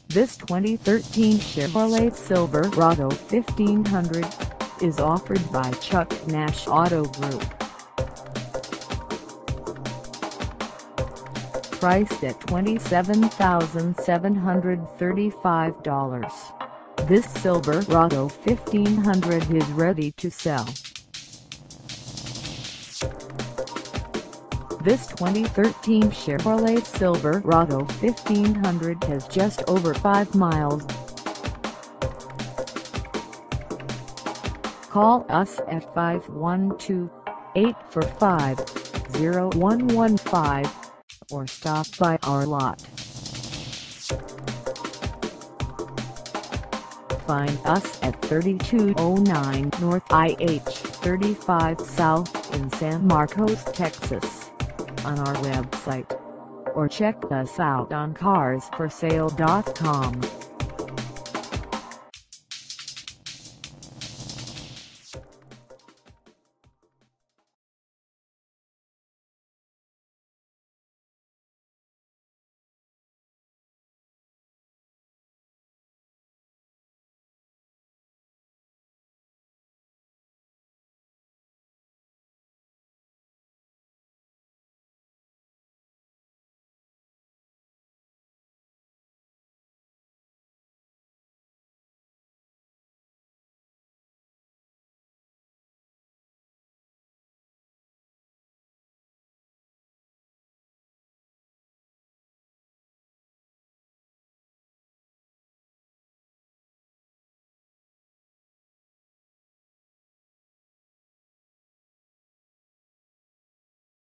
This 2013 Chevrolet Silverado 1500 is offered by Chuck Nash Auto Group. Priced at $27,735, this Silverado 1500 is ready to sell. This 2013 Chevrolet Silverado 1500 has just over 5 miles. Call us at 512-845-0115 or stop by our lot. Find us at 3209 North IH-35 South in San Marcos, Texas, on our website, or check us out on carsforsale.com.